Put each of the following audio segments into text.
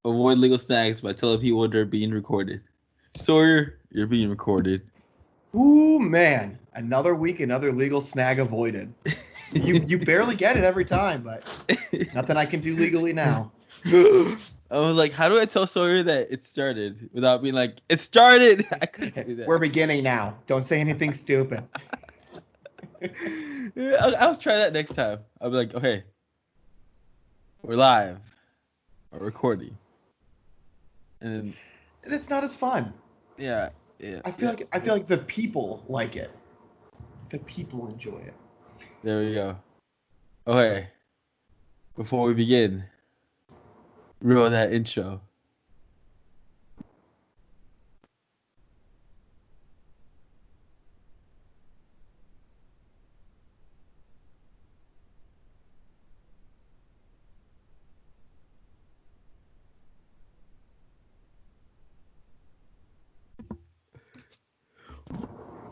avoid legal snacks by telling people they're being recorded. Sawyer, you're being recorded. Ooh, man. Another week, another legal snag avoided. You barely get it every time, but nothing I can do legally now. I was like, how do I tell Sawyer that it started without being like, it started? I couldn't do that. We're beginning now. Don't say anything stupid. I'll try that next time. I'll be like, okay, we're live. We're recording. And It's not as fun. yeah. I feel like the people like it. The people enjoy it. There we go. Okay. Before we begin, roll that intro.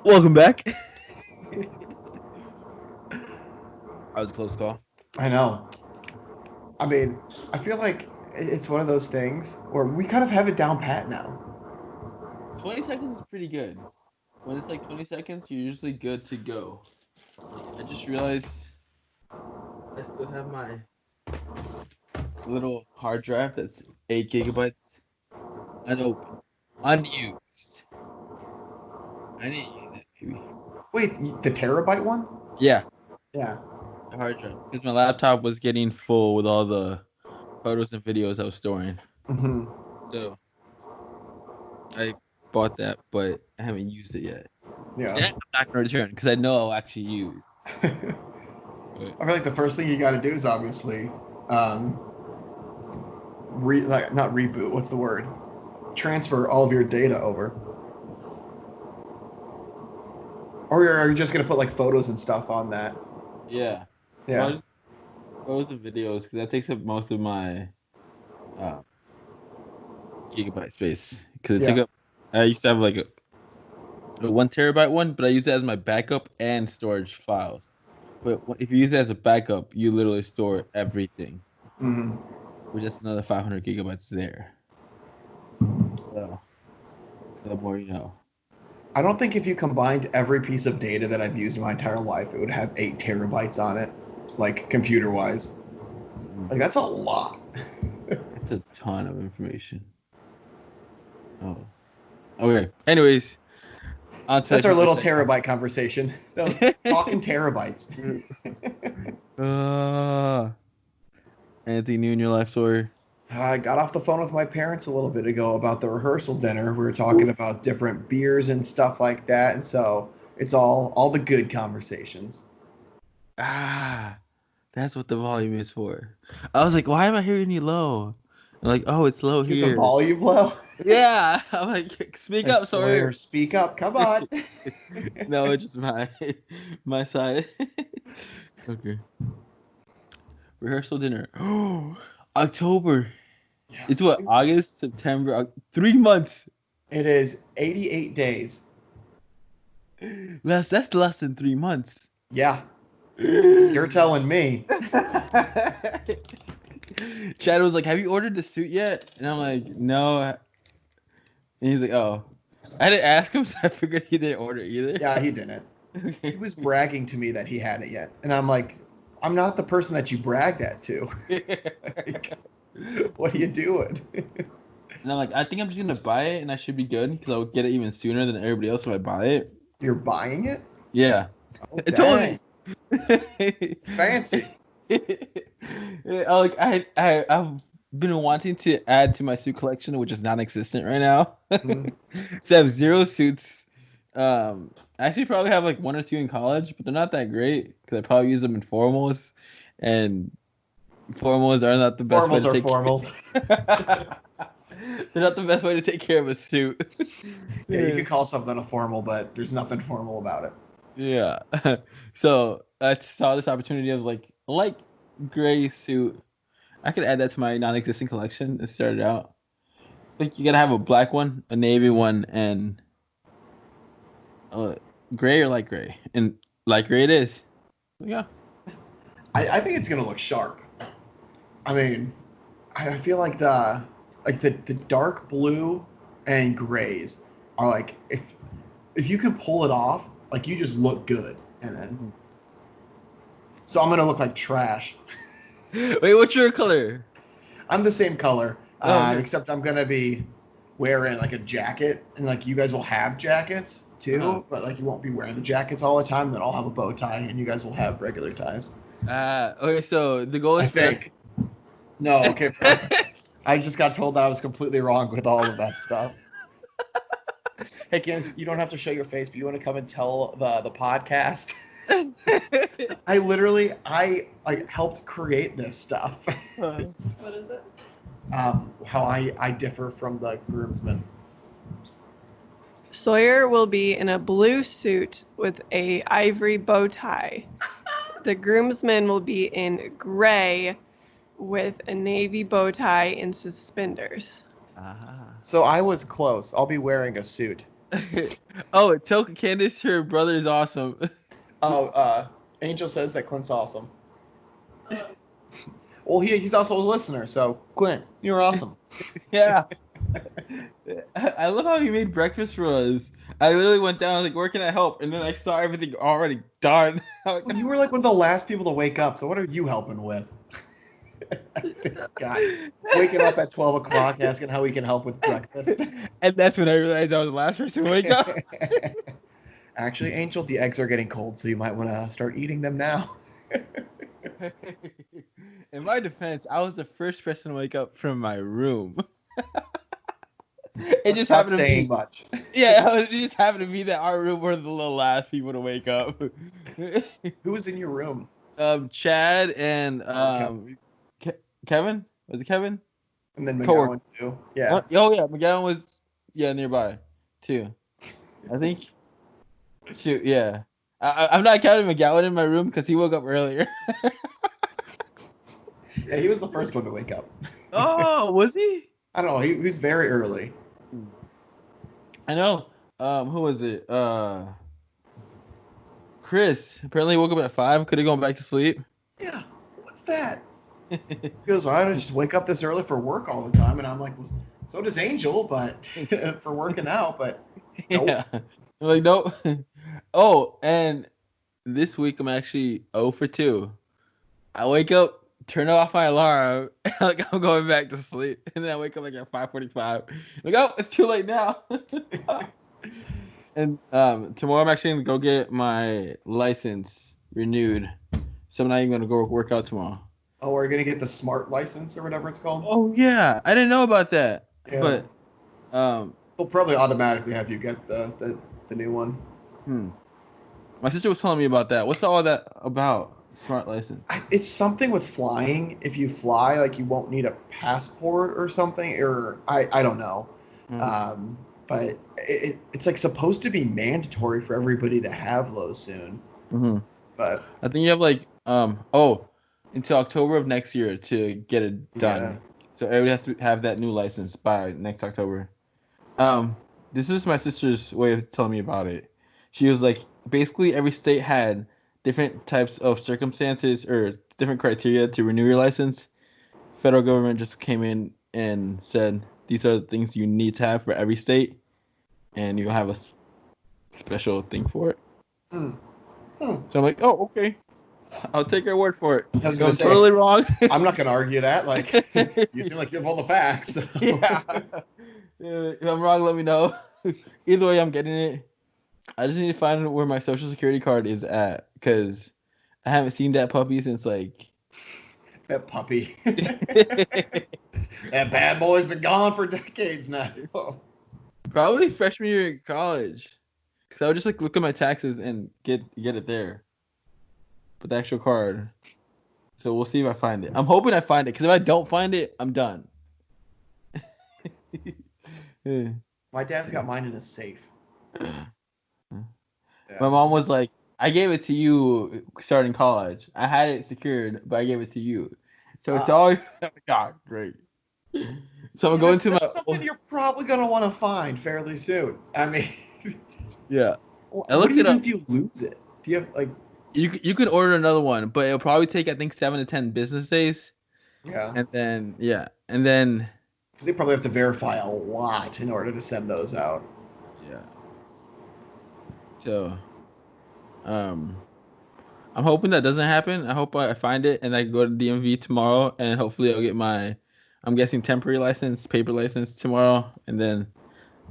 Welcome back. That was a close call. I know. I mean, I feel like it's one of those things where we kind of have it down pat now. 20 seconds is pretty good. When it's like 20 seconds, you're usually good to go. I just realized I still have my little hard drive that's 8 gigabytes unopened, unused. I need to use it, maybe. Wait, the terabyte one? Yeah, Yeah. the hard drive. Because my laptop was getting full with all the photos and videos I was storing. Mm-hmm. So I bought that, but I haven't used it yet. Yeah. That I'm not gonna return because I know I'll actually use. I feel like the first thing you got to do is obviously, not reboot. What's the word? Transfer all of your data over. Or are you just gonna put like photos and stuff on that? Yeah. Yeah. Photos and videos because that takes up most of my gigabyte space. Because it took up. I used to have like a 1 terabyte one, but I use it as my backup and storage files. But if you use it as a backup, you literally store everything, Mm-hmm. which is another 500 gigabytes there. So the more you know. I don't think if you combined every piece of data that I've used in my entire life, it would have 8 terabytes on it, like computer wise. Like that's a lot. It's a ton of information. Oh. Okay. Anyways, That's our little terabyte conversation. That was talking terabytes. Anything new in your life, Sawyer? I got off the phone with my parents a little bit ago about the rehearsal dinner. We were talking about different beers and stuff like that, and so it's all the good conversations. Ah, that's what the volume is for. I was like, why am I hearing you low? I'm like, oh, it's low Get the here. volume low. Yeah. I'm like, speak up, Sawyer, Sawyer. speak up. Come on. No, it's just my side. Okay. Rehearsal dinner. Oh, October. Yeah. It's what, August, September, 3 months. It is 88 days. That's less than 3 months. Yeah. You're telling me. Chad was like, have you ordered the suit yet? And I'm like, no. And he's like, oh. I didn't ask him, so I figured he didn't order either. Yeah, he didn't. Okay. He was bragging to me that he hadn't yet. And I'm like, I'm not the person that you bragged that to. Like, what are you doing? And I'm like, I think I'm just going to buy it and I should be good because I'll get it even sooner than everybody else if I buy it. You're buying it? Yeah. Oh, It told me. Fancy. I've been wanting to add to my suit collection, which is non-existent right now. So I have 0 suits. I actually probably have like 1 or 2 in college, but they're not that great because I probably use them in formals, and formals are not the best way to take Formals. They're not the best way to take care of a suit. Yeah, you could call something a formal, but there's nothing formal about it. Yeah. So I saw this opportunity. I was like, a light gray suit. I could add that to my non-existent collection and start it out. I think you gotta have a black one, a navy one, and gray or light gray. And light gray it is. Yeah. I think it's going to look sharp. I mean, I feel like the like the dark blue and grays are like if you can pull it off, like you just look good. And then so I'm gonna look like trash. Wait, what's your color? I'm the same color, Oh, okay. except I'm gonna be wearing like a jacket, and like you guys will have jackets too, but like you won't be wearing the jackets all the time. Then I'll have a bow tie, and you guys will have regular ties. Okay, so the goal I is for us. think. No, okay, bro. I just got told that I was completely wrong with all of that stuff. Hey, Candace, you don't have to show your face, but you want to come and tell the podcast? I helped create this stuff. What is it? How I differ from the groomsmen. Sawyer will be in a blue suit with a ivory bow tie. The groomsman will be in gray with a navy bow tie and suspenders. So I was close. I'll be wearing a suit. Oh, tell Candace her brother is awesome. Oh, Angel says that Clint's awesome. Well, he's also a listener, so Clint, you're awesome. Yeah. I love how he made breakfast for us. I literally went down, like, where can I help? And then I saw everything already done. Well, you were like one of the last people to wake up, so what are you helping with? God, waking up at 12 o'clock asking how we can help with breakfast. And that's when I realized I was the last person to wake up. Actually, Angel, the eggs are getting cold, so you might want to start eating them now. In my defense, I was the first person to wake up from my room. It just happened to be much. Yeah, it just happened to be that our room were the last people to wake up. Who was in your room? Chad and Kevin. Was it Kevin? And then McGowan too. Yeah. Oh yeah, McGowan was nearby too. I think. Shoot, yeah. I'm not counting McGowan in my room because he woke up earlier. Yeah, he was the first one to wake up. Oh, was he? I don't know. He was very early. I know. Who was it? Chris apparently woke up at 5. Could have gone back to sleep. Yeah. What's that? He goes, I just wake up this early for work all the time, and I'm like, well, so does Angel, but for working out. But nope. Yeah, I'm like nope. Oh, and this week I'm actually 0 for 2. I wake up, turn off my alarm, like I'm going back to sleep, and then I wake up like at 5:45. Like, oh, it's too late now. And tomorrow I'm actually gonna go get my license renewed, so I'm not even gonna go work out tomorrow. Oh, we're gonna get the smart license or whatever it's called. Oh yeah, I didn't know about that. Yeah. But they'll probably automatically have you get the new one. My sister was telling me about that. What's all that about? Smart license. It's something with flying. If you fly, like you won't need a passport or something, or I don't know. But it's like supposed to be mandatory for everybody to have those soon. But I think you have like until October of next year to get it done. Yeah. So everybody has to have that new license by next October. This is my sister's way of telling me about it. She was like, basically every state had different types of circumstances or different criteria to renew your license. Federal government just came in and said, these are the things you need to have for every state, and you have a special thing for it. So I'm like, oh, okay. I'll take your word for it. I was going to say, totally wrong. I'm not going to argue that. Like, you seem like you have all the facts. So. Yeah. If I'm wrong, let me know. Either way, I'm getting it. I just need to find where my social security card is at, because I haven't seen that puppy since like... That puppy. That bad boy's been gone for decades now. Probably freshman year in college. Because I would just like look at my taxes and get it there. But the actual card. So we'll see if I find it. I'm hoping I find it, because if I don't find it, I'm done. My dad's got mine in a safe. Yeah. My mom was like, I gave it to you starting college. I had it secured, but I gave it to you. So it's all God, great. So I'm going to that's something you're probably gonna want to find fairly soon. I mean, yeah. What do you do if you lose it? Do you have like? You could order another one, but it'll probably take I think 7 to 10 business days. Yeah. And then Because they probably have to verify a lot in order to send those out. Yeah. So, um, I'm hoping that doesn't happen. I hope I find it and I go to DMV tomorrow, and hopefully I'll get my, I'm guessing temporary license, paper license tomorrow, and then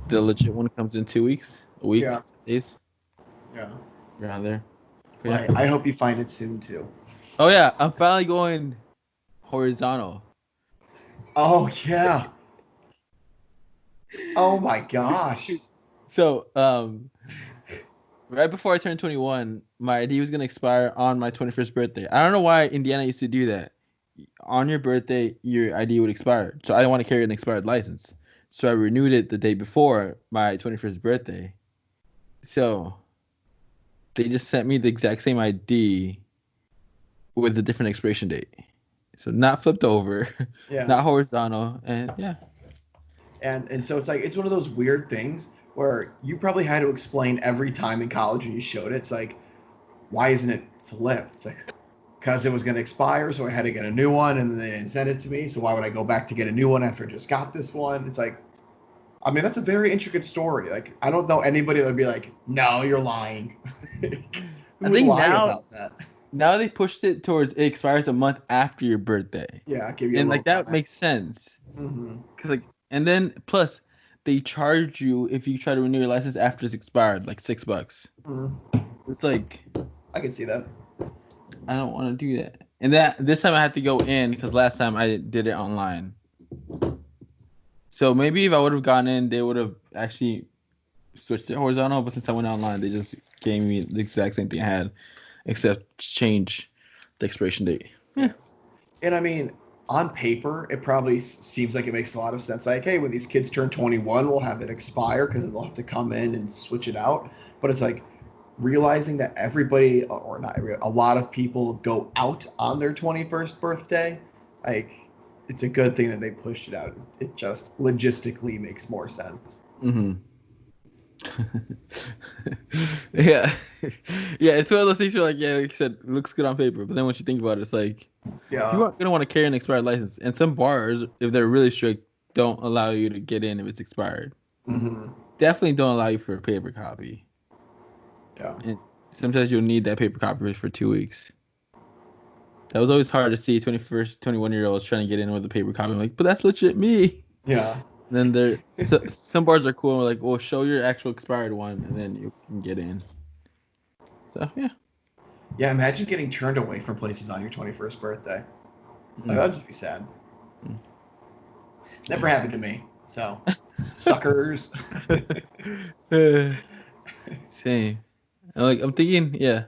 the legit one comes in 2 weeks, a week, Yeah. days, Yeah. around there. But Well, yeah. I hope you find it soon too. Oh yeah, I'm finally going horizontal. Oh yeah. Oh my gosh. So, right before I turned 21, my ID was gonna expire on my 21st birthday. I don't know why Indiana used to do that. On your birthday, your ID would expire. So I didn't want to carry an expired license. So I renewed it the day before my 21st birthday. So they just sent me the exact same ID with a different expiration date. So not flipped over, Yeah. not horizontal, and yeah. And so it's like it's one of those weird things where you probably had to explain every time in college when you showed it. It's like, why isn't it flipped? It's like because it was going to expire, so I had to get a new one, and then they didn't send it to me. So why would I go back to get a new one after I just got this one? It's like, I mean, that's a very intricate story. Like, I don't know anybody that would be like, no, you're lying. Who I would think lie now about that? now they pushed it towards it expires a month after your birthday. Yeah, give you a And little like that time. makes sense. Mm-hmm. Cause like, and then plus they charge you if you try to renew your license after it's expired, like $6. Mm-hmm. It's like I can see that. I don't want to do that. And that this time I had to go in because last time I did it online. So maybe if I would have gone in, they would have actually switched it horizontal. But since I went online, they just gave me the exact same thing I had, except change the expiration date. Yeah. And I mean, on paper, it probably seems like it makes a lot of sense. Like, hey, when these kids turn 21, we'll have it expire because they'll have to come in and switch it out. But it's like realizing that everybody, or not every, a lot of people go out on their 21st birthday. Like, it's a good thing that they pushed it out. It just logistically makes more sense. Mm-hmm. Yeah. Yeah, it's one of those things where like, yeah, like you said, it looks good on paper, but then once you think about it, it's like people Yeah. aren't gonna want to carry an expired license. And some bars, if they're really strict, don't allow you to get in if it's expired. Mm-hmm. Definitely don't allow you for a paper copy. Yeah. And sometimes you'll need that paper copy for 2 weeks. That was always hard to see 21st, 21-year-olds trying to get in with a paper copy. I'm like, but that's legit me. Yeah. And then some bars are cool. And we're like, well, show your actual expired one, and then you can get in. So yeah. Yeah, imagine getting turned away from places on your 21st birthday. Like, Mm. that'd just be sad. Mm. Never happened to me. So, suckers. Same. I'm thinking, yeah.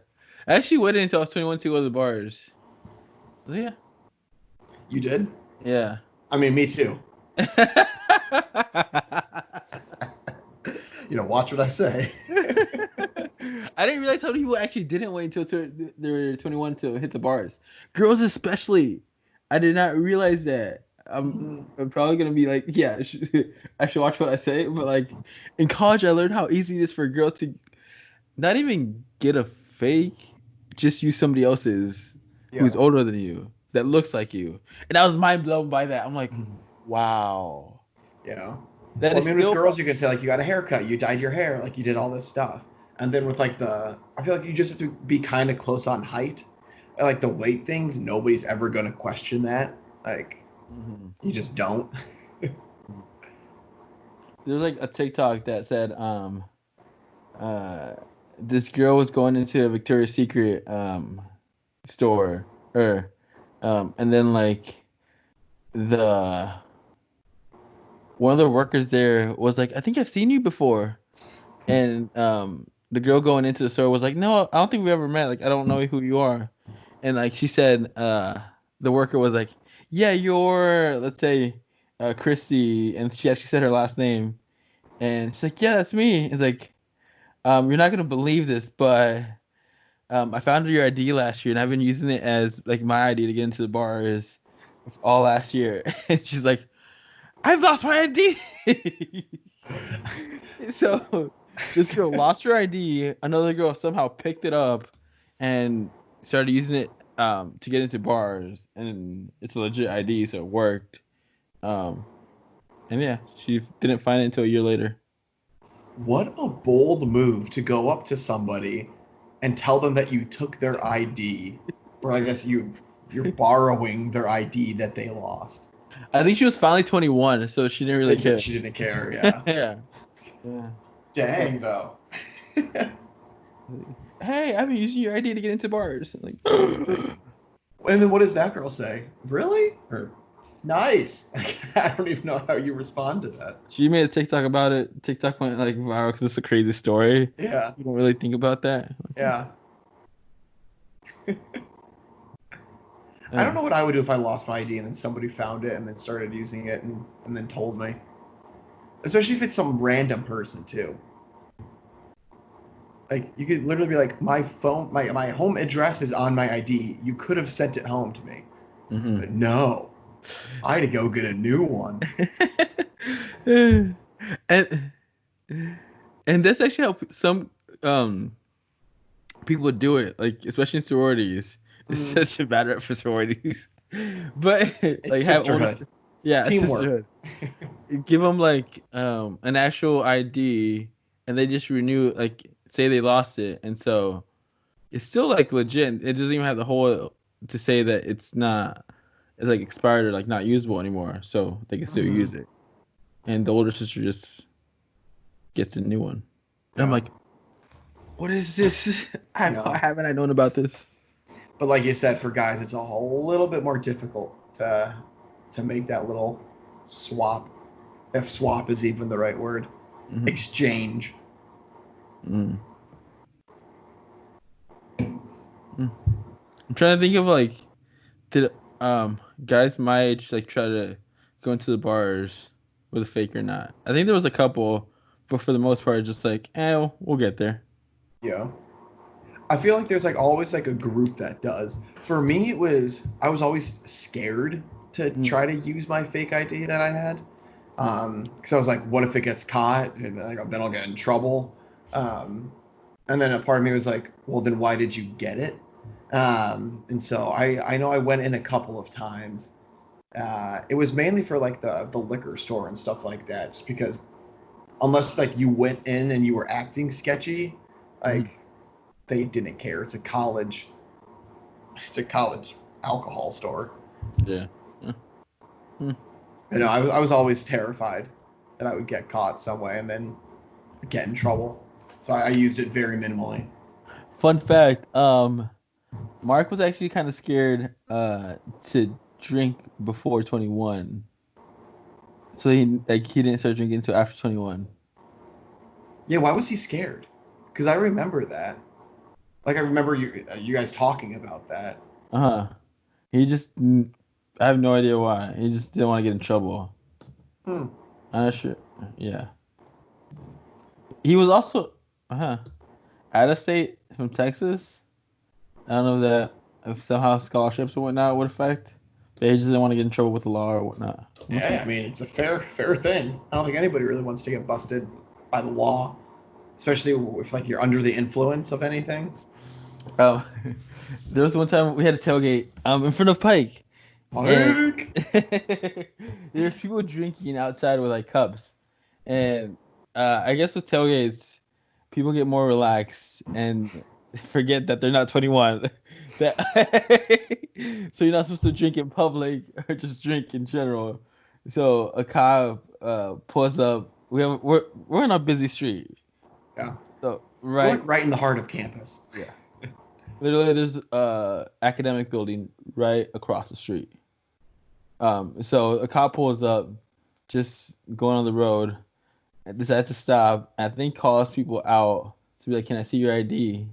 I actually waited until I was 21 to go to the bars. So, yeah. You did? Yeah. I mean, me too. You know, watch what I say. I didn't realize how many people actually didn't wait until they were 21 to hit the bars. Girls especially. I did not realize that. I'm probably gonna be like, yeah, I should watch what I say. But like in college, I learned how easy it is for girls to not even get a fake, just use somebody else's who's Yeah. older than you that looks like you. And I was mind blown by that. I'm like, wow. Yeah. That Well, is I mean, with still girls, you can say, like, you got a haircut, you dyed your hair, like, you did all this stuff. And then with, like, I feel like you just have to be kind of close on height. And, like, the weight things, nobody's ever going to question that. Like, Mhm. you just don't. There's like a TikTok that said this girl was going into a Victoria's Secret store or and then like the one of the workers there was like, I think I've seen you before. And the girl going into the store was like, no, I don't think we ever met. Like, I don't know who you are. And like she said, the worker was like, yeah, you're, let's say, Christy. And she actually said her last name. And she's like, yeah, that's me. It's like, you're not gonna believe this, but I found your ID last year, and I've been using it as like my ID to get into the bars all last year. And she's like, I've lost my ID. So this girl lost her ID. Another girl somehow picked it up and started using it to get into bars, and it's a legit ID, so it worked. Um, And yeah, she didn't find it until a year later. What a bold move to go up to somebody and tell them that you took their ID, or I guess you're borrowing their ID that they lost. I think she was finally 21, so she didn't really care. She didn't care, yeah. Yeah. Yeah. Dang, though. Hey, I've been using your ID to get into bars. Like, And then what does that girl say? Really? Or nice. I don't even know how you respond to that. she made a TikTok about it. TikTok went like viral because it's a crazy story. Yeah. You don't really think about that. Yeah. I don't know what I would do if I lost my ID and then somebody found it and then started using it and then told me. Especially if it's some random person too. Like you could literally be like, my phone, my home address is on my ID. You could have sent it home to me. Mm-hmm. But no. I had to go get a new one. and that's actually how some people do it, like especially in sororities. It's such a bad rep for sororities, but It's like sisterhood. Teamwork. Sisterhood. Give them like an actual ID, and they just renew. Like say they lost it, and so it's still like legit. It doesn't even have the whole to say that it's like expired or like not usable anymore, so they can still use it. And the older sister just gets a new one. And I'm like, what is this? How haven't I known about this? But like you said, for guys, it's a little bit more difficult to make that little swap, if swap is even the right word, exchange. I'm trying to think of like, did guys my age like try to go into the bars with a fake or not? I think there was a couple, but for the most part, just like, we'll get there. Yeah. I feel like there's like always like a group that does. For me, I was always scared to try to use my fake ID that I had. Because I was like, what if it gets caught? And then I'll get in trouble. And then a part of me was like, well, then why did you get it? And so I know I went in a couple of times. It was mainly for like the liquor store and stuff like that, just because unless like you went in and you were acting sketchy, like they didn't care. It's a college alcohol store. Yeah. You know, I was always terrified that I would get caught some way and then get in trouble. So I used it very minimally. Fun fact, Mark was actually kind of scared to drink before 21. So he didn't start drinking until after 21. Yeah, why was he scared? Because I remember that. Like I remember you guys talking about that. He just I have no idea why. He just didn't want to get in trouble. I'm not sure. Yeah. He was also out of state from Texas. I don't know if somehow scholarships or whatnot would affect. But he just didn't want to get in trouble with the law or whatnot. Yeah, I mean it's a fair thing. I don't think anybody really wants to get busted by the law, especially if like you're under the influence of anything. There was one time we had a tailgate in front of Pike. There's people drinking outside with like cups, and I guess with tailgates, people get more relaxed and forget that they're not 21. So you're not supposed to drink in public or just drink in general. So a cop pulls up. We're on a busy street. Yeah. So right in the heart of campus. Yeah. Literally, there's academic building right across the street. So a cop pulls up, just going on the road, and decides to stop. I think calls people out to be like, "Can I see your ID?"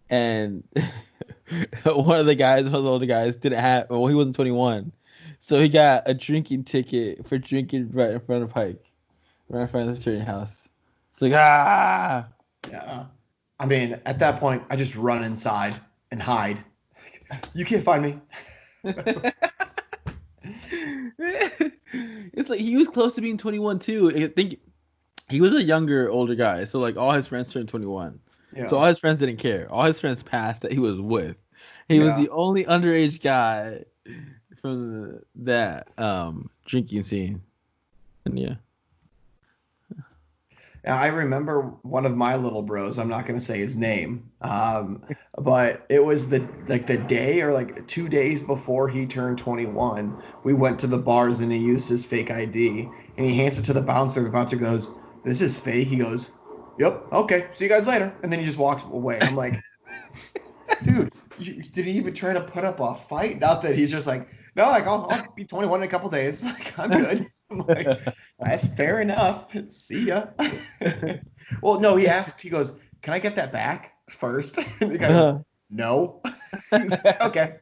And one of the older guys, didn't have. Well, he wasn't 21, so he got a drinking ticket for drinking right in front of Pike, right in front of the training house. It's like Yeah. I mean, at that point, I just run inside and hide. You can't find me. It's like he was close to being 21 too. I think he was a older guy. So like all his friends turned 21. Yeah. So all his friends didn't care. All his friends passed that he was with. He was the only underage guy from that drinking scene. And yeah. I remember one of my little bros. I'm not going to say his name, but it was the day or like 2 days before he turned 21. We went to the bars and he used his fake ID and he hands it to the bouncer. The bouncer goes, "This is fake." He goes, "Yep, okay, see you guys later," and then he just walks away. I'm like, dude, did he even try to put up a fight? Not that he's just like, no, like I'll be 21 in a couple days. Like I'm good. I'm like, that's fair enough. See ya. Well, no, he asked. He goes, "Can I get that back first?" And the guy goes, "No." He's like, okay.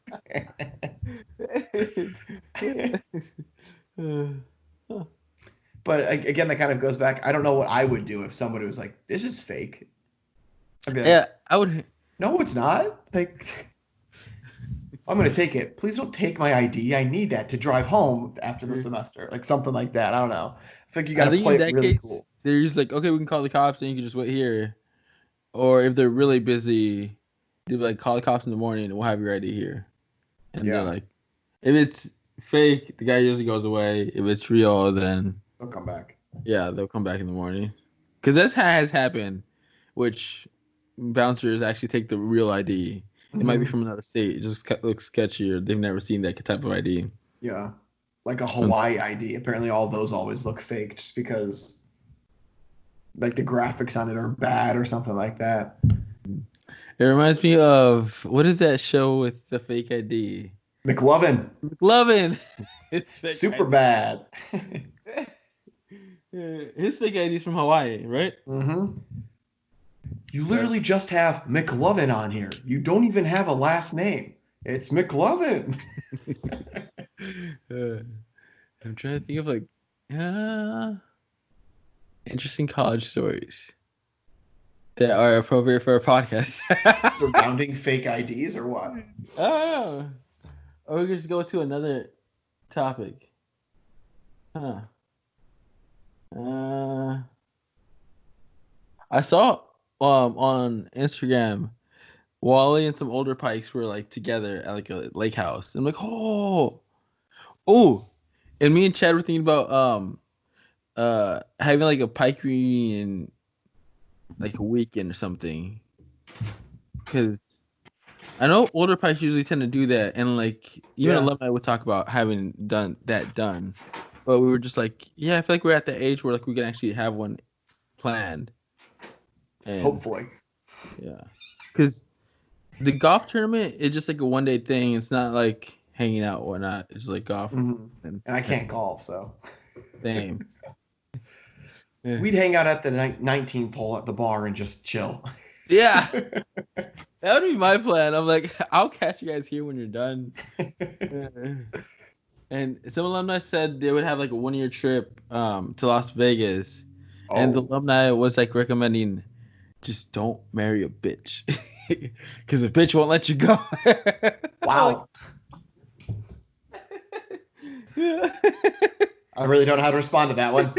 But again, that kind of goes back. I don't know what I would do if somebody was like, "This is fake." I'd be like, Yeah, I would. "No, it's not." Like, I'm going to take it. Please don't take my ID. I need that to drive home after the semester. Like something like that. I don't know. I think you got to play it really cool. They're just like, okay, we can call the cops and you can just wait here. Or if they're really busy, they'll be like, call the cops in the morning and we'll have your ID here. And they're like, if it's fake, the guy usually goes away. If it's real, then they'll come back. Yeah, they'll come back in the morning. Because that has happened, which bouncers actually take the real ID. It might be from another state. It just looks sketchy, or they've never seen that type of ID. Yeah, like a Hawaii ID. Apparently, all those always look fake, just because, like, the graphics on it are bad or something like that. It reminds me of, what is that show with the fake ID? McLovin. It's fake super ID. Bad. His fake ID is from Hawaii, right? Mm-hmm. You literally just have McLovin on here. You don't even have a last name. It's McLovin. I'm trying to think of like interesting college stories that are appropriate for a podcast. Surrounding fake IDs or what? Oh. Or we could just go to another topic. Huh. I saw on Instagram, Wally and some older pikes were like together at like a lake house. I'm like, oh, and me and Chad were thinking about having like a pike reunion like a weekend or something, because I know older pikes usually tend to do that, and like even alumni would talk about having done, but we were just like, yeah, I feel like we're at the age where like we can actually have one planned. And, hopefully. Yeah. Because the golf tournament is just like a one-day thing. It's not like hanging out or whatnot. It's like golf. Mm-hmm. And I can't golf, so. Same. Yeah. We'd hang out at the 19th hole at the bar and just chill. Yeah. That would be my plan. I'm like, I'll catch you guys here when you're done. And some alumni said they would have like a 1-year trip to Las Vegas. Oh. And the alumni was like recommending, just don't marry a bitch. Because a bitch won't let you go. Wow. I really don't know how to respond to that one.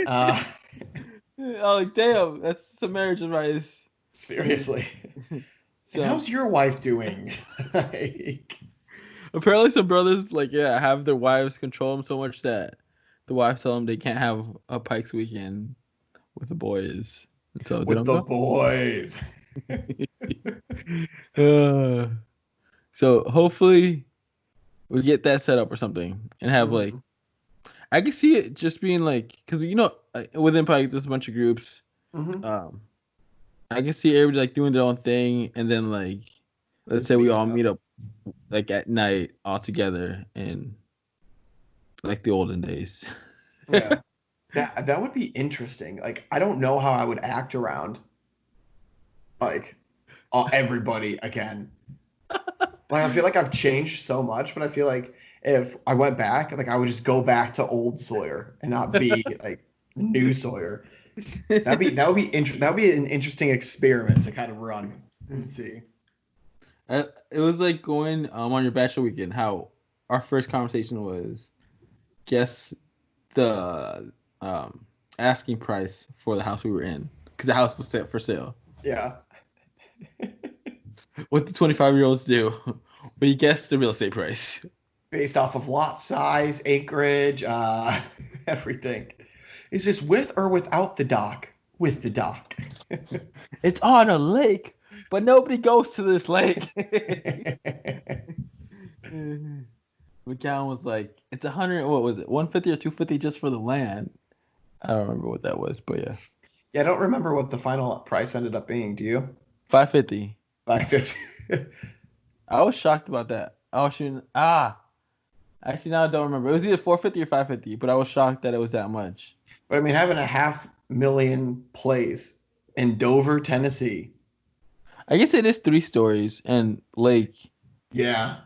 Oh, like, damn, that's some marriage advice. Seriously. So, and how's your wife doing? Like, apparently some brothers, like, have their wives control them so much that the wives tell them they can't have a Pikes weekend with the boys. So with the boys. So hopefully we get that set up or something and have like, I can see it just being like, because within Pike there's a bunch of groups. I can see everybody like doing their own thing, and then like, let's say we all meet up like at night all together in like the olden days. Yeah. That would be interesting. Like, I don't know how I would act around like everybody again. Like, I feel like I've changed so much, but I feel like if I went back, like I would just go back to old Sawyer and not be like new Sawyer. That would be an interesting experiment to kind of run and see. It was like going on your bachelor weekend. How our first conversation was, guess the asking price for the house we were in, because the house was set for sale. Yeah. What the 25-year-olds do, but you guess the real estate price based off of lot size, acreage, everything. Is this with or without the dock? With the dock. It's on a lake, but nobody goes to this lake. McCown was like, it's 100. What was it? 150 or 250 just for the land. I don't remember what that was, but yeah, Yeah, I don't remember what the final price ended up being. Do you? 550. 550. I was shocked about that. I was shooting. Actually, now I don't remember. It was either 450 or 550, but I was shocked that it was that much. But I mean, having 500,000 plays in Dover, Tennessee. I guess it is 3 stories and lake. Yeah.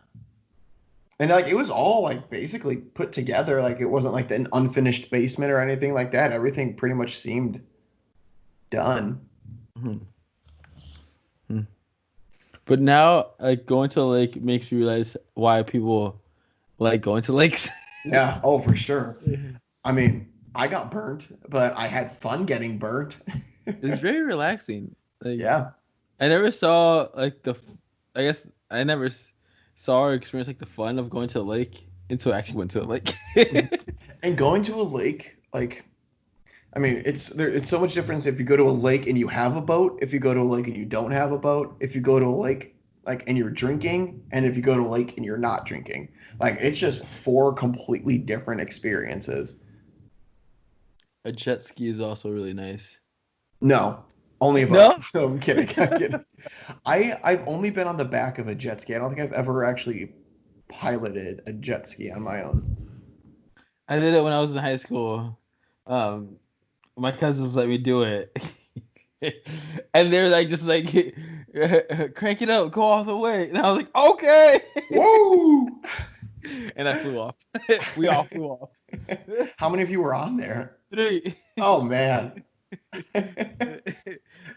And like it was all like basically put together. Like it wasn't like an unfinished basement or anything like that. Everything pretty much seemed done. Mm-hmm. But now, like going to a lake makes me realize why people like going to lakes. Yeah. Oh, for sure. I mean, I got burnt, but I had fun getting burnt. It's very relaxing. Like, yeah. I never saw like I guess I never saw or experienced like the fun of going to a lake until I actually went to a lake. And going to a lake, like, I mean, it's so much difference if you go to a lake and you have a boat, if you go to a lake and you don't have a boat, if you go to a lake like and you're drinking, and if you go to a lake and you're not drinking. Like it's just 4 completely different experiences. A jet ski is also really nice. No, only a boat. No, I'm kidding. I'm kidding. I've only been on the back of a jet ski. I don't think I've ever actually piloted a jet ski on my own. I did it when I was in high school. My cousins let me do it. And they're like, just like, crank it up, go all the way. And I was like, okay. Whoa! And I flew off. We all flew off. How many of you were on there? 3. Oh, man.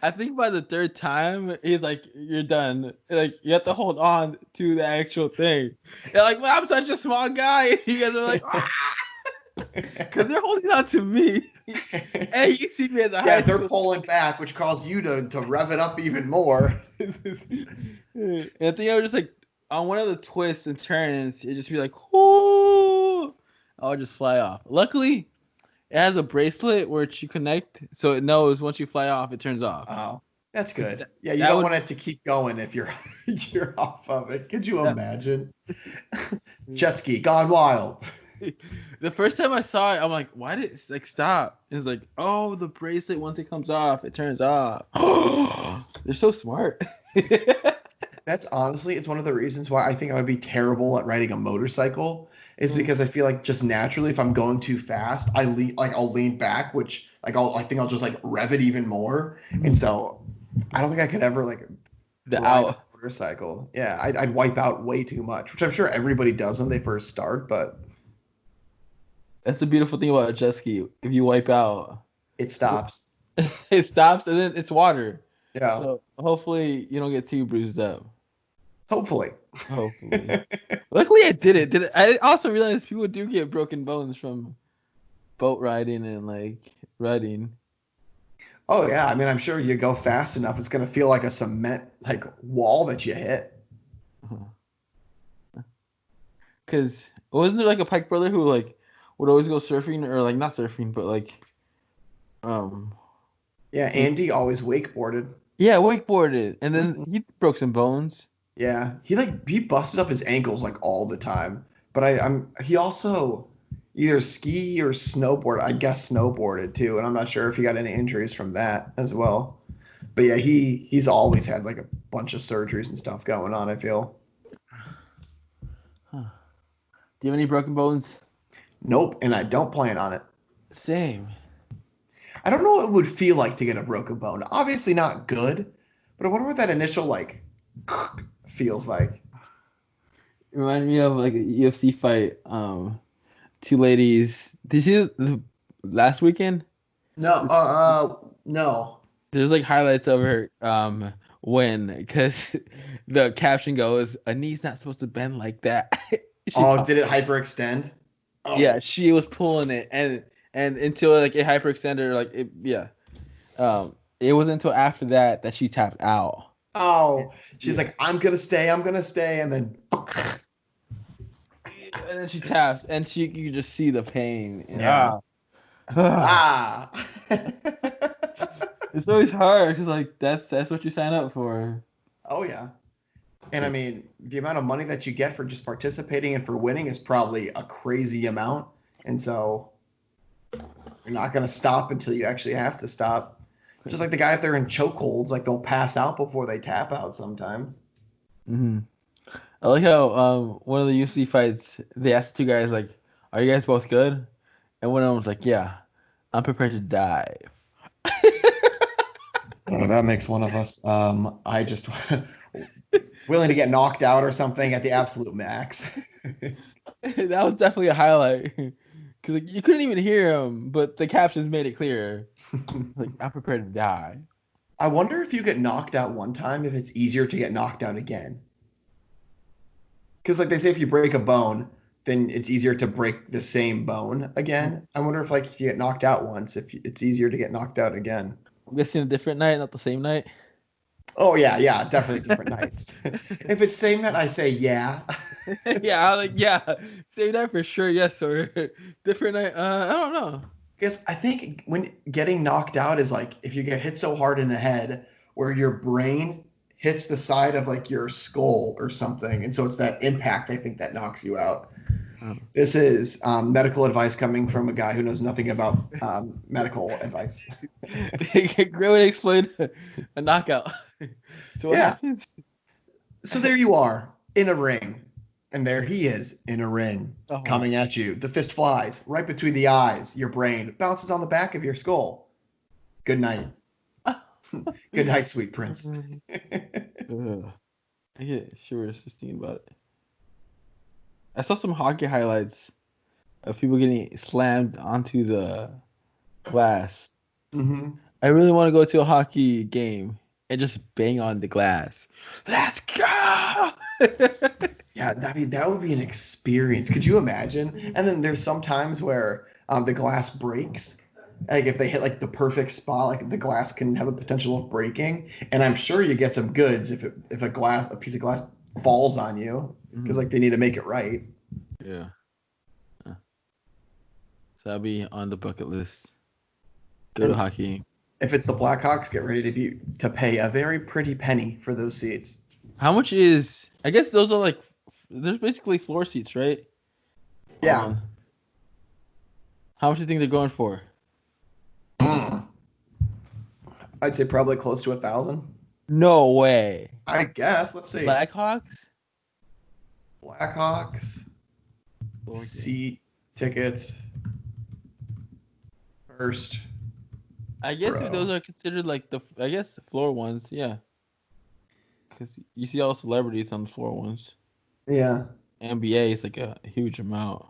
I think by the 3rd time, he's like, you're done. Like, you have to hold on to the actual thing. They're like, well, I'm such a small guy. You guys are like, because they're holding on to me. And you see me as a high they're pulling back, which caused you to rev it up even more. And I think I was just like, on one of the twists and turns, it'd just be like, "Ooh!" I'll just fly off. Luckily, it has a bracelet where you connect, so it knows once you fly off, it turns off. Oh, that's good. Yeah, you don't want it to keep going if you're off of it. Could you imagine? Jet ski gone wild. The first time I saw it, I'm like, why did it like stop? It's like, oh, the bracelet, once it comes off, it turns off. They're so smart. That's honestly, it's one of the reasons why I think I would be terrible at riding a motorcycle is because I feel like just naturally, if I'm going too fast, I'll lean back, which like I think I'll just like rev it even more. And so I don't think I could ever like ride a motorcycle. Yeah, I'd wipe out way too much, which I'm sure everybody does when they first start, but that's the beautiful thing about a jet ski. If you wipe out, it stops. It stops, and then it's water. Yeah. So hopefully you don't get too bruised up. Hopefully. Luckily, I did it. I also realized people do get broken bones from boat riding and like riding. Oh yeah, I mean, I'm sure you go fast enough, it's gonna feel like a cement like wall that you hit. Because wasn't there like a Pike brother who like would always go surfing or like not surfing but like yeah, Andy always wakeboarded. Yeah, wakeboarded, and then he broke some bones. Yeah, he busted up his ankles like all the time. But he also either ski or snowboard. I guess snowboarded too, and I'm not sure if he got any injuries from that as well. But yeah, he's always had like a bunch of surgeries and stuff going on, I feel. Huh. Do you have any broken bones? Nope, and I don't plan on it. Same. I don't know what it would feel like to get a broken bone. Obviously not good, but I wonder what that initial like feels like. It reminded me of like a UFC fight. 2 ladies. Did you see the last weekend? No. No. There's like highlights of her when, because the caption goes, "A knee's not supposed to bend like that." Did it hyperextend? Oh. Yeah, she was pulling it, and until like it hyperextended, like it, yeah. It was until after that she tapped out. Oh, she's like, I'm gonna stay, and then she taps, and you can just see the pain. Yeah. Ah. It's always hard because like that's what you sign up for. Oh yeah. And I mean, the amount of money that you get for just participating and for winning is probably a crazy amount. And so you're not going to stop until you actually have to stop. Just like the guy, if they're in chokeholds, like they'll pass out before they tap out sometimes. Mm-hmm. I like how one of the UFC fights they asked two guys like, "Are you guys both good?" And one of them was like, "Yeah, I'm prepared to die." Oh, that makes one of us. I just willing to get knocked out or something at the absolute max. That was definitely a highlight because like, you couldn't even hear him, but the captions made it clear. Like, I'm prepared to die. I wonder if you get knocked out one time, if it's easier to get knocked out again. Because like they say, if you break a bone, then it's easier to break the same bone again. I wonder if like if you get knocked out once, if it's easier to get knocked out again. I'm guessing a different night, not the same night. Oh yeah, definitely different nights. If it's same night, I say yeah. Yeah, I was like, yeah, same night for sure. Yes, or different night. I don't know. Because I think when getting knocked out is like if you get hit so hard in the head where your brain hits the side of like your skull or something, and so it's that impact I think that knocks you out. Oh. This is medical advice coming from a guy who knows nothing about medical advice. Great way to explain a knockout. So what Yeah. happens? So there you are in a ring, and there he is in a ring Uh-huh. coming at you. The fist flies right between the eyes. Your brain bounces on the back of your skull. Good night. Good night, sweet prince. I get shivers just thinking about it. I saw some hockey highlights of people getting slammed onto the glass. Mm-hmm. I really want to go to a hockey game and just bang on the glass. Let's go! Yeah, I mean that would be an experience. Could you imagine? And then there's some times where the glass breaks. Like if they hit like the perfect spot, like the glass can have a potential of breaking. And I'm sure you get some goods if a piece of glass falls on you because like they need to make it right. Yeah. So that'll be on the bucket list. Go to hockey. If it's the Blackhawks, get ready to pay a very pretty penny for those seats. How much is? I guess those are like. There's basically floor seats, right? Yeah. How much do you think they're going for? I'd say probably close to 1,000. No way. I guess. Let's see. Blackhawks. Seat tickets. First. I guess Bro. if those are considered like the floor ones, yeah. Because you see all celebrities on the floor ones. Yeah. NBA is like a huge amount.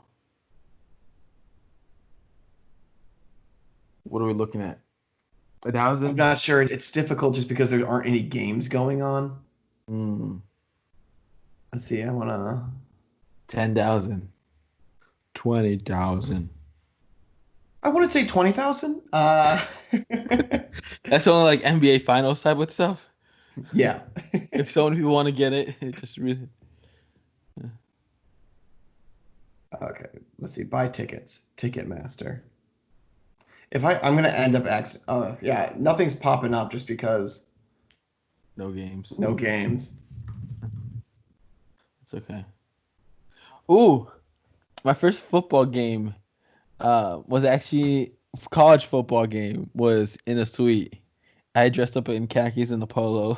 What are we looking at? 1,000? I'm not sure. It's difficult just because there aren't any games going on. Let's see. I want to. 10,000. 20,000. I wouldn't say 20,000. That's only like NBA Finals type of stuff. Yeah. If so many people want to get it, just really. Yeah. Okay. Let's see. Buy tickets. Ticketmaster. I'm gonna end up yeah, nothing's popping up just because. No games. No games. It's okay. Ooh, my first football game was actually college football game was in a suite. I dressed up in khakis and a polo.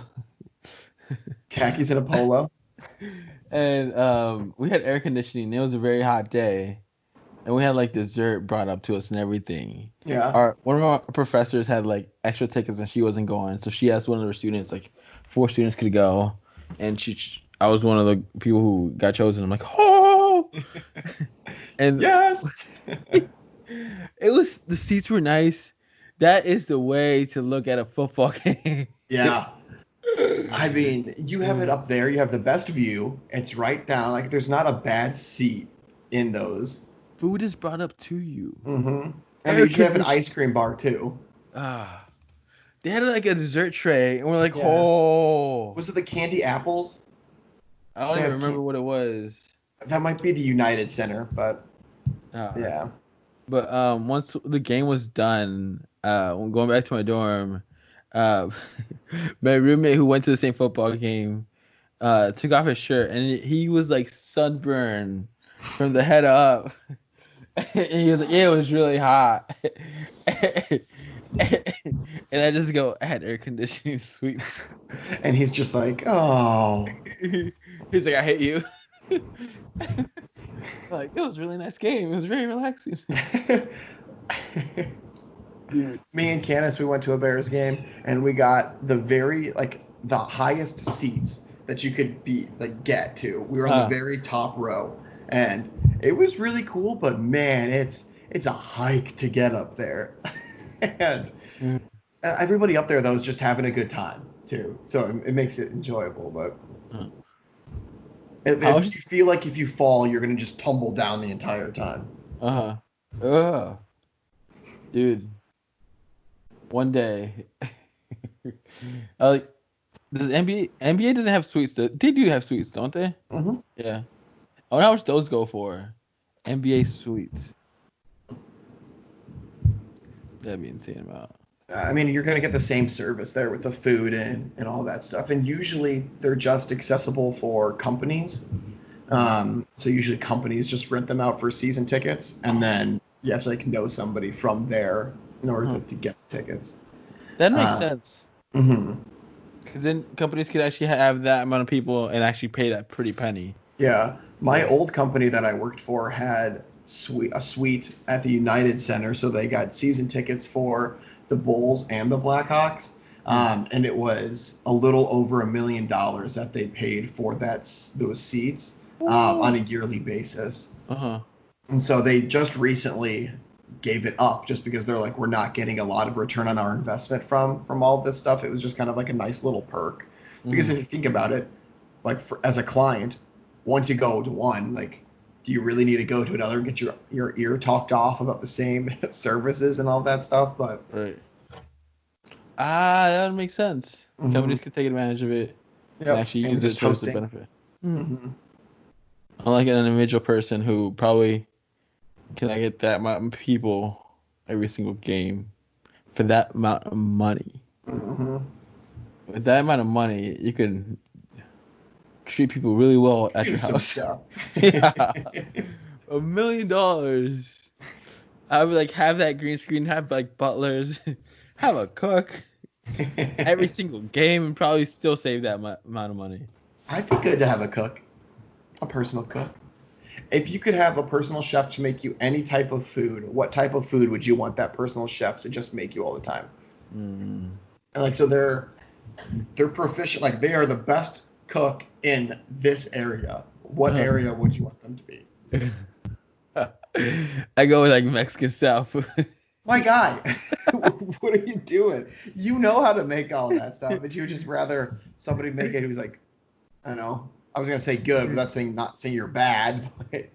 Khakis and a polo. And we had air conditioning. It was a very hot day. And we had like dessert brought up to us and everything. Yeah. One of our professors had like extra tickets and she wasn't going. So she asked one of her students, like 4 students could go. And I was one of the people who got chosen. I'm like, oh! And yes. the seats were nice. That is the way to look at a football game. Yeah. I mean, you have it up there. You have the best view. It's right down. Like, there's not a bad seat in those. Food is brought up to you. Mm-hmm. And they usually have an ice cream bar, too. They had like a dessert tray. And we're like, oh. Was it the candy apples? I don't even remember what it was. That might be the United Center, but yeah. But once the game was done, when going back to my dorm, uh, my roommate who went to the same football game took off his shirt and he was like sunburned from the head up. And he was like, "Yeah, it was really hot." And I just go, "I had air conditioning suites." And he's just like, oh. He's like, "I hate you." Like, it was a really nice game. It was very relaxing. Me and Candace, we went to a Bears game and we got the highest seats that you could get to. We were on the very top row, and it was really cool. But man, it's a hike to get up there, and everybody up there though is just having a good time too. So it makes it enjoyable. But if you feel like if you fall, you're gonna just tumble down the entire time. Dude. One day, like, does NBA doesn't have suites? They do have suites, don't they? Mm-hmm. Yeah. I wonder how much those go for. NBA suites. That'd be insane amount. I mean, you're going to get the same service there with the food and all that stuff. And usually they're just accessible for companies. So usually companies just rent them out for season tickets. And then you have to know somebody from there in order to get the tickets. That makes sense. Mm-hmm. Because then companies could actually have that amount of people and actually pay that pretty penny. Yeah. My old company that I worked for had a suite at the United Center. So they got season tickets for the Bulls and the Blackhawks. And it was a little over $1 million that they paid for those seats on a yearly basis. And so they just recently gave it up just because they're like, we're not getting a lot of return on our investment from all this stuff. It was just kind of like a nice little perk. Because if you think about it, as a client, once you go to one, do you really need to go to another and get your ear talked off about the same services and all that stuff? But right. That would make sense. Companies could take advantage of it and actually use it towards the benefit. Unlike an individual person who probably can I get that amount of people every single game for that amount of money. With that amount of money, you can treat people really well at your house. Yeah. $1 million. I would have that green screen, have butlers, have a cook every single game, and probably still save that amount of money. I'd be good to have a cook, a personal cook. If you could have a personal chef to make you any type of food, what type of food would you want that personal chef to just make you all the time? And so they're proficient, they are the best cook in this area. What area would you want them to be? I go with Mexican style food. My guy, what are you doing? You know how to make all that stuff, but you would just rather somebody make it who's I don't know. I was gonna say good, but that's not saying you're bad. But...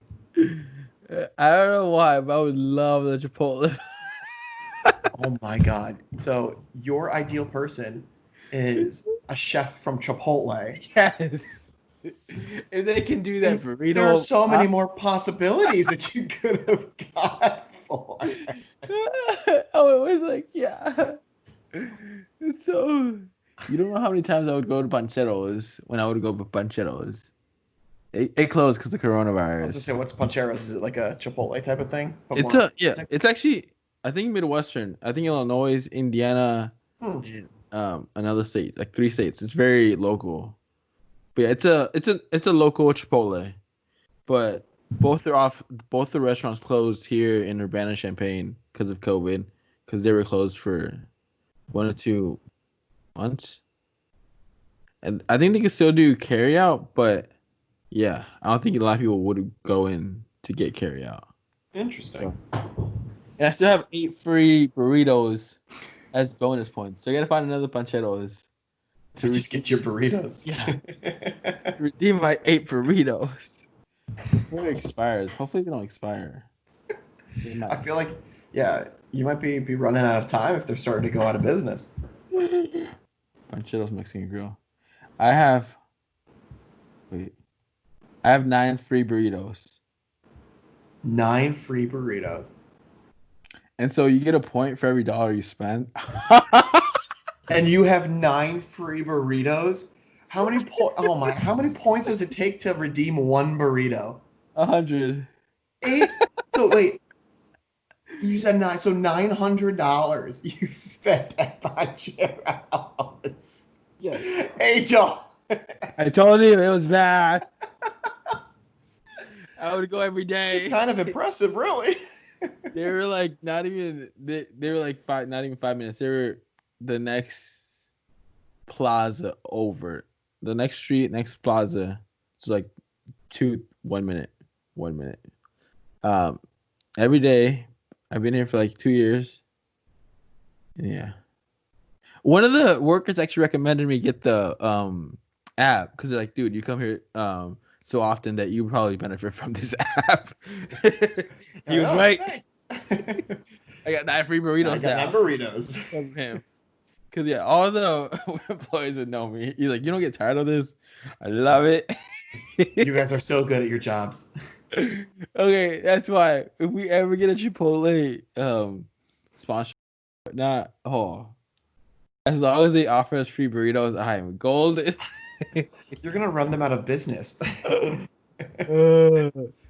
I don't know why, but I would love the Chipotle. Oh my god! So your ideal person is a chef from Chipotle. Yes. If they can do that burrito, there are so many more possibilities that you could have got for. Oh, it was yeah. So. You don't know how many times I would go to Pancheros when I would go to Pancheros. It closed because of coronavirus. I was gonna say, what's Pancheros? Is it like a Chipotle type of thing? It's actually I think Midwestern. I think Illinois, Indiana, and another state, 3 states. It's very local. But yeah, it's a local Chipotle. But both the restaurants closed here in Urbana-Champaign because of COVID, because they were closed for 1 or 2 months. And I think they can still do carry out, but yeah, I don't think a lot of people would go in to get carry out. Interesting. And I still have 8 free burritos as bonus points. So I gotta find another Pancheros to just get your burritos. Yeah. Redeem my 8 burritos before it expires. Hopefully they don't expire. I feel like you might be running out of time if they're starting to go out of business. Pancheros Mexican Grill. I have 9 free burritos. 9 free burritos. And so you get a point for every dollar you spend. And you have 9 free burritos. How many how many points does it take to redeem one burrito? 100. 8. So wait, you said 9. So $900 you spent at Pancheros. Yes. Angel. I told you it was bad. I would go every day. Just kind of impressive, really. They were like not even they were like not even 5 minutes. They were the next plaza over. The next street, next plaza. It's like 1 minute. 1 minute. Every day. I've been here for like 2 years. Yeah. One of the workers actually recommended me get the app because they're like, dude, you come here so often that you probably benefit from this app. He was right. I got 9 free burritos. I got 9 burritos from him. Because yeah, all the employees would know me. He's like, you don't get tired of this? I love it. You guys are so good at your jobs. Okay, that's why if we ever get a Chipotle sponsor, not as long as they offer us free burritos, I am golden. You're gonna run them out of business. We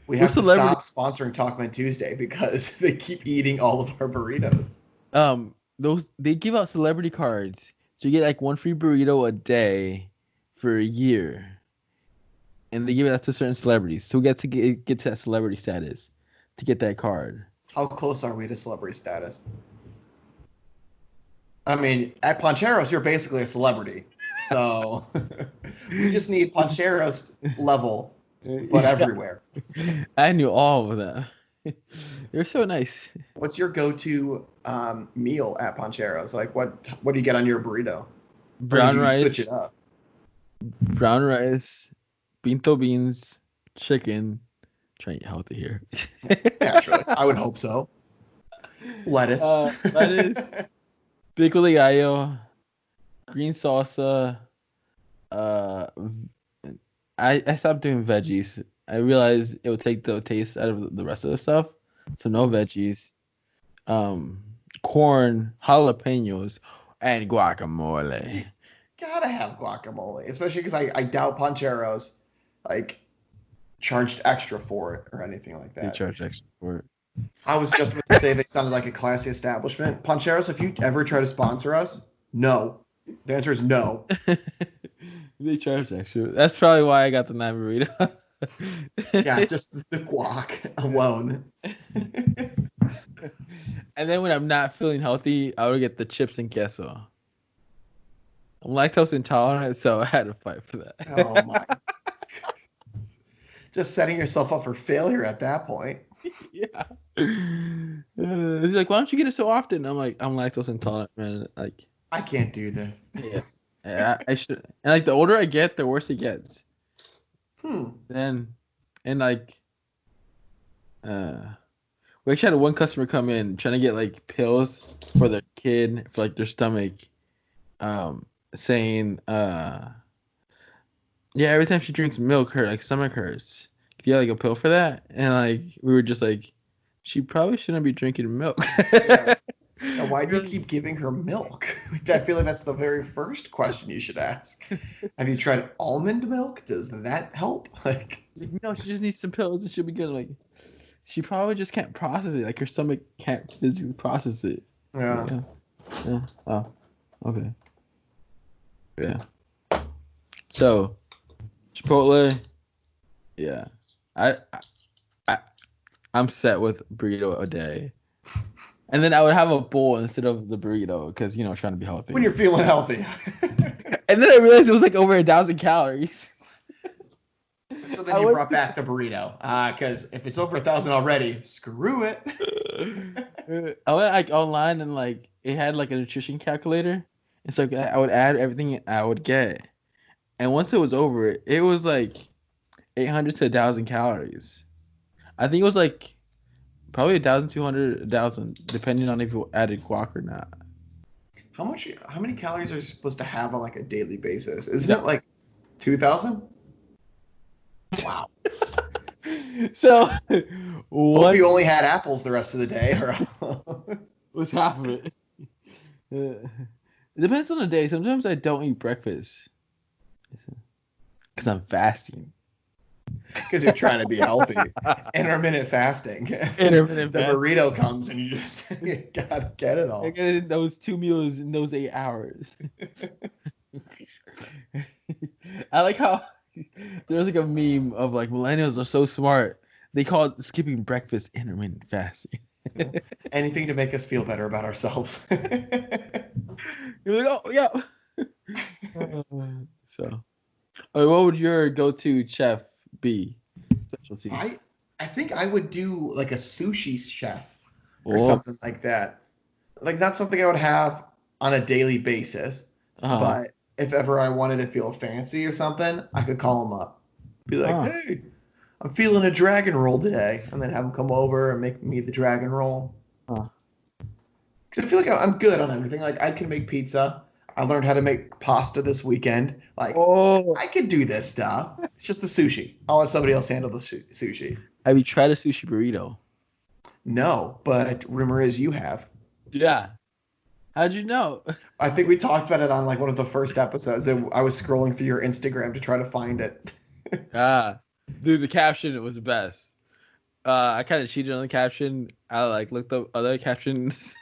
We're have to stop sponsoring Talkmen Tuesday because they keep eating all of our burritos. Those they give out celebrity cards, so you get like 1 free burrito a day for a year, and they give it to certain celebrities. So we get to get to that celebrity status to get that card. How close are we to celebrity status? I mean, at Pancheros, you're basically a celebrity. So we just need Pancheros level, but everywhere. I knew all of them. They're so nice. What's your go-to meal at Pancheros? Like, what do you get on your burrito? Brown rice. Switch it up. Brown rice, pinto beans, chicken. Trying to eat healthy here. Naturally, I would hope so. Lettuce. Lettuce. Pico de gallo, green salsa. I stopped doing veggies. I realized it would take the taste out of the rest of the stuff. So no veggies. Corn, jalapenos, and guacamole. Gotta have guacamole, especially because I doubt Pancheros like charged extra for it or anything like that. They charge extra for it. I was just about to say they sounded like a classy establishment. Pancheros, if you ever try to sponsor us, no. The answer is no. They charge extra. That's probably why I got the 9 burrito. Yeah, just the guac alone. And then when I'm not feeling healthy, I would get the chips and queso. I'm lactose intolerant, so I had to fight for that. Oh my. Just setting yourself up for failure at that point. Yeah. He's like, why don't you get it so often? I'm like, I'm lactose intolerant, man. Like, I can't do this. Yeah, I should. And like, the older I get, the worse it gets. Then, and like, we actually had one customer come in trying to get like pills for their kid for like their stomach, saying, yeah, every time she drinks milk, her like stomach hurts. Do you have like a pill for that? And like, we were just like, she probably shouldn't be drinking milk. Yeah. Now, why do you keep giving her milk? I feel like that's the very first question you should ask. Have you tried almond milk? Does that help? Like, no, she just needs some pills and she'll be good. Like, she probably just can't process it. Like, her stomach can't physically process it. Yeah. Oh, okay. Yeah. So, Chipotle. Yeah. I'm set with burrito a day. And then I would have a bowl instead of the burrito because, trying to be healthy. When you're feeling healthy. And then I realized it was like over 1,000 calories. So then you brought back the burrito. Because if it's over 1,000 already, screw it. I went like online and like it had like a nutrition calculator. And so I would add everything I would get. And once it was over, it was like 800 to 1,000 calories. I think it was like probably 1,200, 1,000, depending on if you added guac or not. How many calories are you supposed to have on like a daily basis? Isn't it like 2,000? Wow. So, hope you only had apples the rest of the day. What's half of it? It depends on the day. Sometimes I don't eat breakfast because I'm fasting. Because you're trying to be healthy. Intermittent fasting. Intermittent The fasting. burrito comes and you just gotta get it all. I get those 2 meals in those 8 hours. I like how there's like a meme of like millennials are so smart. They call it skipping breakfast intermittent fasting. Anything to make us feel better about ourselves. You're like, oh yeah. So, what would your go-to chef be? Specialty. I think I would do like a sushi chef or Oh. something like that. Like not something I would have on a daily basis, but if ever I wanted to feel fancy or something, I could call him up. Be like, hey, I'm feeling a dragon roll today, and then have him come over and make me the dragon roll. Because I feel like I'm good on everything. Like I can make pizza. I learned how to make pasta this weekend. Like I could do this stuff. It's just the sushi. I'll let somebody else handle the sushi. Have you tried a sushi burrito? No, but rumor is you have. Yeah. How'd you know? I think we talked about it on like one of the first episodes. I was scrolling through your Instagram to try to find it. Dude, the caption was the best. I kind of cheated on the caption. I like looked up other captions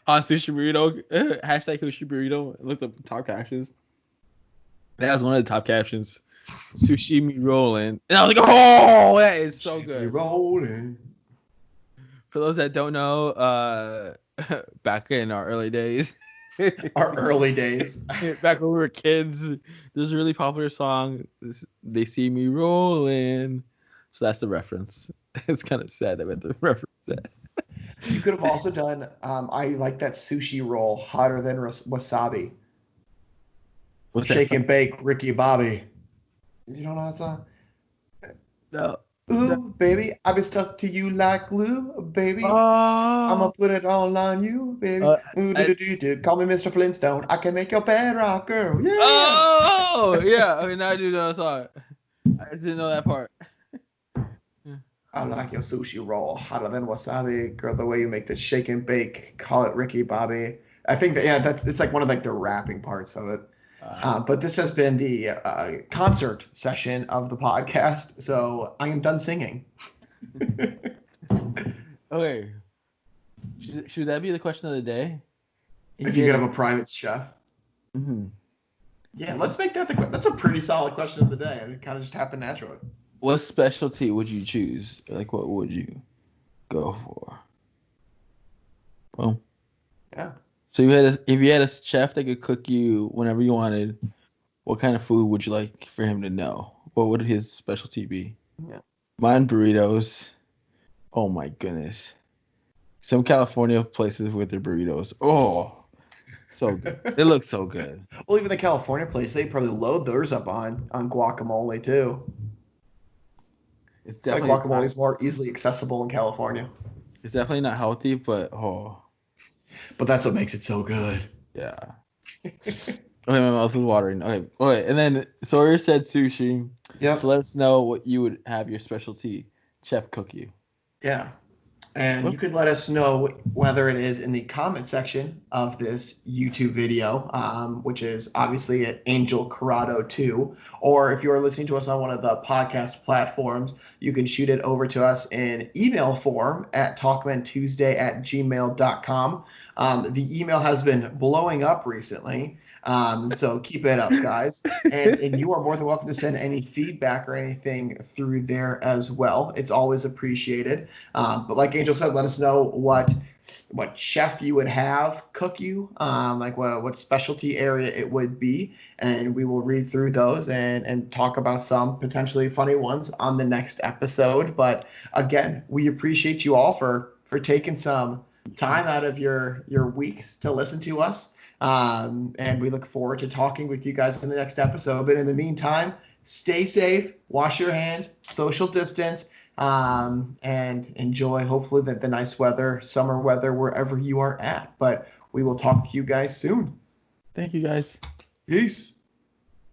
on sushi burrito. Hashtag sushi burrito. Looked up the top captions. That was one of the top captions. Sushi me rolling. And I was like, oh, that is so good. Rolling. For those that don't know, back in our early days. Our early days. Back when we were kids, there's a really popular song. They see me rolling. So that's the reference. It's kind of sad that we had to reference that. You could have also done, I like that sushi roll hotter than wasabi. What's Shake that? and bake, Ricky Bobby. You don't know that song? No. Ooh, baby, I've been stuck to you like glue, baby. Oh. I'ma put it all on you, baby. Call me Mr. Flintstone. I can make your bed rock, girl. Yeah. Oh, yeah. Okay, now I do know that song. I just didn't know that part. I like your sushi roll hotter than wasabi, girl. The way you make the shake and bake, call it Ricky Bobby. I think that it's like one of like the rapping parts of it. But this has been the concert session of the podcast, so I am done singing. Okay. Should that be the question of the day? If you could have a private chef. Mm-hmm. Yeah, let's make that that's a pretty solid question of the day. It kind of just happened naturally. What specialty would you choose? Like, what would you go for? Well, yeah. So if you had a chef that could cook you whenever you wanted, what kind of food would you like for him to know? What would his specialty be? Yeah. Mine, burritos. Oh my goodness. Some California places with their burritos. Oh, so good. They look so good. Well, even the California place, they probably load theirs up on guacamole too. It's definitely like guacamole is more easily accessible in California. It's definitely not healthy, but But that's what makes it so good. Yeah. Okay, my mouth was watering. Okay, and then Sawyer said sushi. Yeah. So let us know what you would have your specialty chef cook you. Yeah. And you can let us know whether it is in the comment section of this YouTube video, which is obviously at Angel Corrado 2, or if you are listening to us on one of the podcast platforms, you can shoot it over to us in email form at talkmentuesday@gmail.com. The email has been blowing up recently. So keep it up, guys. And you are more than welcome to send any feedback or anything through there as well. It's always appreciated. But like Angel said, let us know what chef you would have cook you, like what specialty area it would be, and we will read through those and talk about some potentially funny ones on the next episode. But again, we appreciate you all for taking some time out of your weeks to listen to us. And we look forward to talking with you guys in the next episode. But in the meantime, stay safe, wash your hands, social distance, and enjoy hopefully the nice weather, summer weather, wherever you are at. But we will talk to you guys soon. Thank you, guys. Peace.